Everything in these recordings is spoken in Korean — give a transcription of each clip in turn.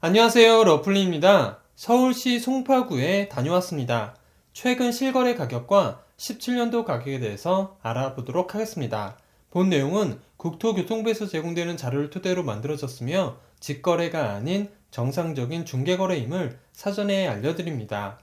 안녕하세요, 러플리입니다. 서울시 송파구에 다녀왔습니다. 최근 실거래 가격과 17년도 가격에 대해서 알아보도록 하겠습니다. 본 내용은 국토교통부에서 제공되는 자료를 토대로 만들어졌으며 직거래가 아닌 정상적인 중개거래임을 사전에 알려드립니다.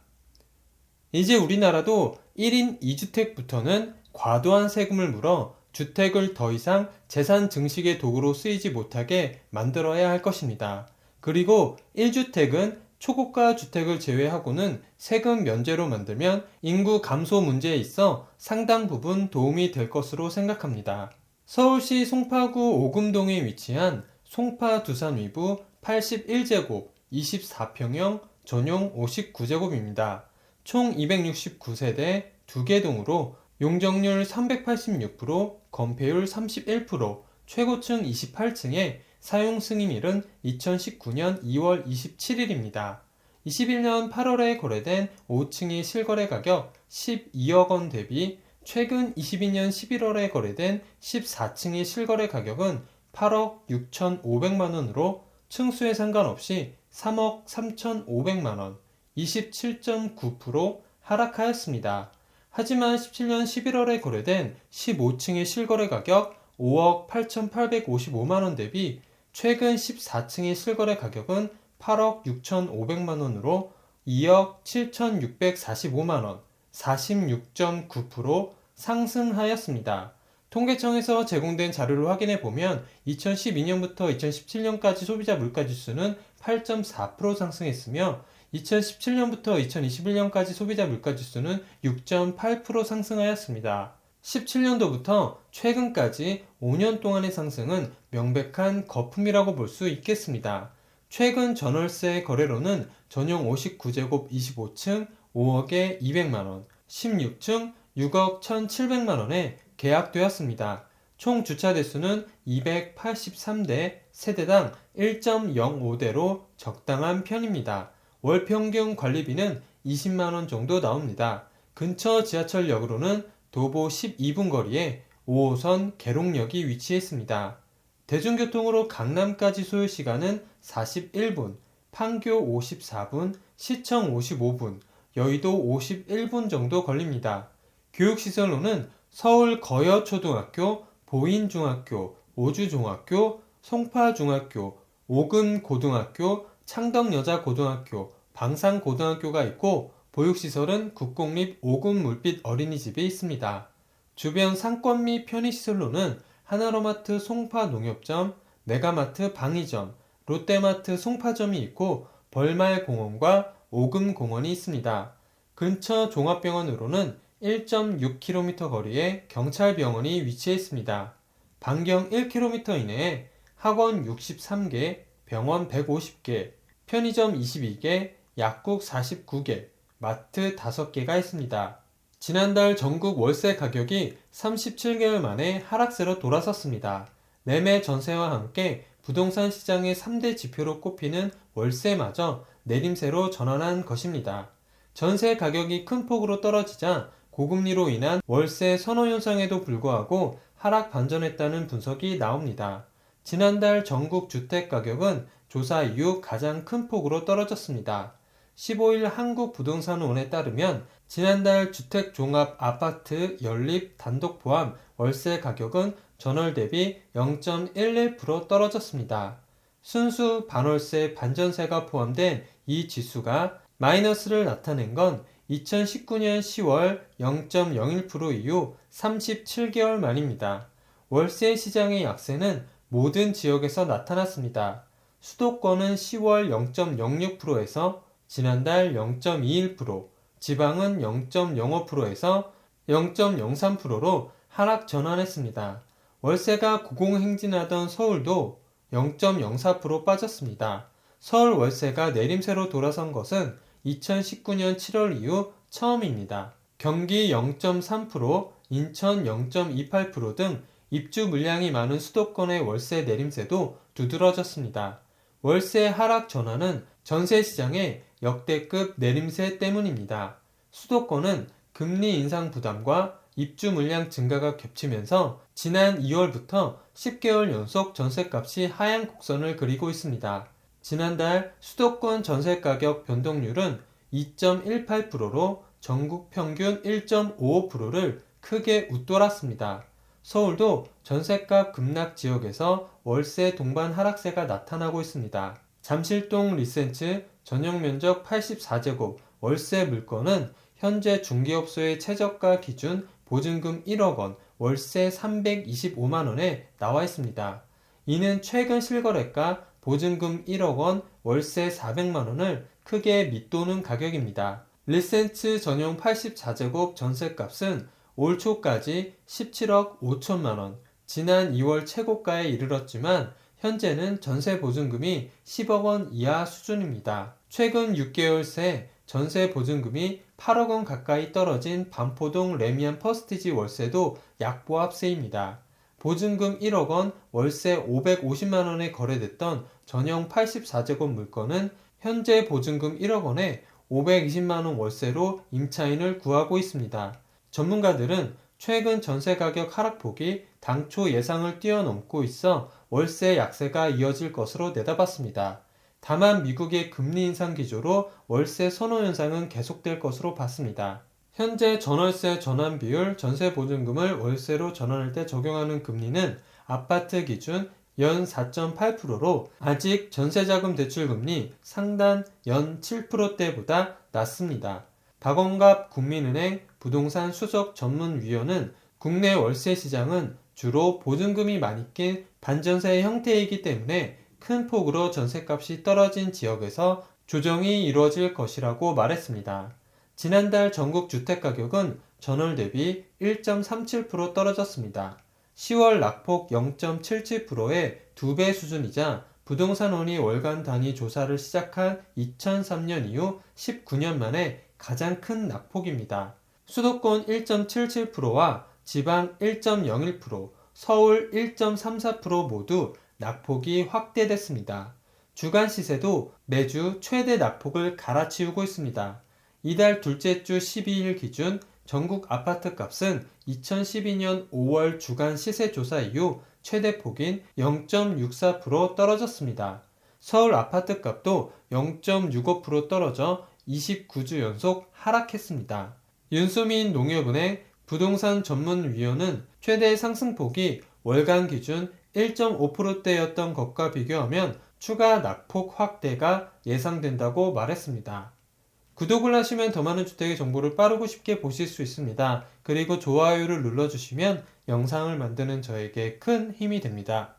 이제 우리나라도 1인 2주택부터는 과도한 세금을 물어 주택을 더 이상 재산 증식의 도구로 쓰이지 못하게 만들어야 할 것입니다. 그리고 1주택은 초고가 주택을 제외하고는 세금 면제로 만들면 인구 감소 문제에 있어 상당 부분 도움이 될 것으로 생각합니다. 서울시 송파구 오금동에 위치한 송파 두산 위브 81제곱 24평형 전용 59제곱입니다. 총 269세대 2개 동으로 용적률 386%, 건폐율 31%, 최고층 28층에 사용 승인일은 2019년 2월 27일입니다. 21년 8월에 거래된 5층의 실거래 가격 12억 원 대비 최근 22년 11월에 거래된 14층의 실거래 가격은 8억 6,500만 원으로 층수에 상관없이 3억 3,500만 원, 27.9% 하락하였습니다. 하지만 17년 11월에 거래된 15층의 실거래 가격 5억 8,855만 원 대비 최근 14층의 실거래 가격은 8억 6,500만 원으로 2억 7,645만 원, 46.9% 상승하였습니다. 통계청에서 제공된 자료를 확인해 보면 2012년부터 2017년까지 소비자 물가지수는 8.4% 상승했으며 2017년부터 2021년까지 소비자 물가지수는 6.8% 상승하였습니다. 17년도부터 최근까지 5년 동안의 상승은 명백한 거품이라고 볼 수 있겠습니다. 최근 전월세 거래로는 전용 59제곱 25층 5억에 200만원, 16층 6억 1,700만원에 계약되었습니다. 총 주차 대수는 283대, 세대당 1.05대로 적당한 편입니다. 월 평균 관리비는 20만원 정도 나옵니다. 근처 지하철역으로는 도보 12분 거리에 5호선 계룡역이 위치해 있습니다. 대중교통으로 강남까지 소요시간은 41분, 판교 54분, 시청 55분, 여의도 51분 정도 걸립니다. 교육시설로는 서울 거여초등학교, 보인중학교, 오주중학교, 송파중학교, 오금고등학교, 창덕여자고등학교, 방산고등학교가 있고 보육시설은 국공립 오금물빛 어린이집이 있습니다. 주변 상권 및 편의시설로는 하나로마트 송파농협점, 메가마트 방이점, 롯데마트 송파점이 있고 벌말공원과 오금공원이 있습니다. 근처 종합병원으로는 1.6km 거리에 경찰병원이 위치해 있습니다. 반경 1km 이내에 학원 63개, 병원 150개, 편의점 22개, 약국 49개, 마트 5개가 있습니다. 지난달 전국 월세 가격이 37개월 만에 하락세로 돌아섰습니다. 매매 전세와 함께 부동산 시장의 3대 지표로 꼽히는 월세마저 내림세로 전환한 것입니다. 전세 가격이 큰 폭으로 떨어지자 고금리로 인한 월세 선호 현상에도 불구하고 하락 반전했다는 분석이 나옵니다. 지난달 전국 주택 가격은 조사 이후 가장 큰 폭으로 떨어졌습니다. 15일 한국부동산원에 따르면 지난달 주택종합아파트 연립 단독 포함 월세 가격은 전월 대비 0.11% 떨어졌습니다. 순수 반월세 반전세가 포함된 이 지수가 마이너스를 나타낸 건 2019년 10월 0.01% 이후 37개월 만입니다. 월세 시장의 약세는 모든 지역에서 나타났습니다. 수도권은 10월 0.06%에서 지난달 0.21%, 지방은 0.05%에서 0.03%로 하락 전환했습니다. 월세가 고공행진하던 서울도 0.04% 빠졌습니다. 서울 월세가 내림세로 돌아선 것은 2019년 7월 이후 처음입니다. 경기 0.3%, 인천 0.28% 등 입주 물량이 많은 수도권의 월세 내림세도 두드러졌습니다. 월세 하락 전환은 전세 시장의 역대급 내림세 때문입니다. 수도권은 금리 인상 부담과 입주 물량 증가가 겹치면서 지난 2월부터 10개월 연속 전세값이 하향 곡선을 그리고 있습니다. 지난달 수도권 전세가격 변동률은 2.18%로 전국 평균 1.55%를 크게 웃돌았습니다. 서울도 전셋값 급락 지역에서 월세 동반 하락세가 나타나고 있습니다. 잠실동 리센츠 전용면적 84제곱 월세 물건은 현재 중개업소의 최저가 기준 보증금 1억 원, 월세 325만 원에 나와 있습니다. 이는 최근 실거래가 보증금 1억 원, 월세 400만 원을 크게 밑도는 가격입니다. 리센츠 전용 84제곱 전셋값은 올 초까지 17억 5천만 원, 지난 2월 최고가에 이르렀지만 현재는 전세 보증금이 10억 원 이하 수준입니다. 최근 6개월 새 전세 보증금이 8억 원 가까이 떨어진 반포동 레미안 퍼스티지 월세도 약보합세입니다. 보증금 1억 원, 월세 550만 원에 거래됐던 전용 84제곱 물건은 현재 보증금 1억 원에 520만 원 월세로 임차인을 구하고 있습니다. 전문가들은 최근 전세 가격 하락폭이 당초 예상을 뛰어넘고 있어 월세 약세가 이어질 것으로 내다봤습니다. 다만 미국의 금리 인상 기조로 월세 선호 현상은 계속될 것으로 봤습니다. 현재 전월세 전환 비율 전세 보증금을 월세로 전환할 때 적용하는 금리는 아파트 기준 연 4.8%로 아직 전세자금 대출금리 상단 연 7%대보다 낮습니다. 박원갑 국민은행 부동산 수석 전문위원은 국내 월세 시장은 주로 보증금이 많이 낀 반전세 형태이기 때문에 큰 폭으로 전셋값이 떨어진 지역에서 조정이 이루어질 것이라고 말했습니다. 지난달 전국 주택가격은 전월 대비 1.37% 떨어졌습니다. 10월 낙폭 0.77%의 2배 수준이자 부동산원이 월간 단위 조사를 시작한 2003년 이후 19년 만에 가장 큰 낙폭입니다. 수도권 1.77%와 지방 1.01%, 서울 1.34% 모두 낙폭이 확대됐습니다. 주간 시세도 매주 최대 낙폭을 갈아치우고 있습니다. 이달 둘째 주 12일 기준 전국 아파트 값은 2012년 5월 주간 시세 조사 이후 최대 폭인 0.64% 떨어졌습니다. 서울 아파트 값도 0.65% 떨어져 29주 연속 하락했습니다. 윤수민 농협은행 부동산 전문위원은 최대 상승폭이 월간 기준 1.5%대였던 것과 비교하면 추가 낙폭 확대가 예상된다고 말했습니다. 구독을 하시면 더 많은 주택의 정보를 빠르고 쉽게 보실 수 있습니다. 그리고 좋아요를 눌러주시면 영상을 만드는 저에게 큰 힘이 됩니다.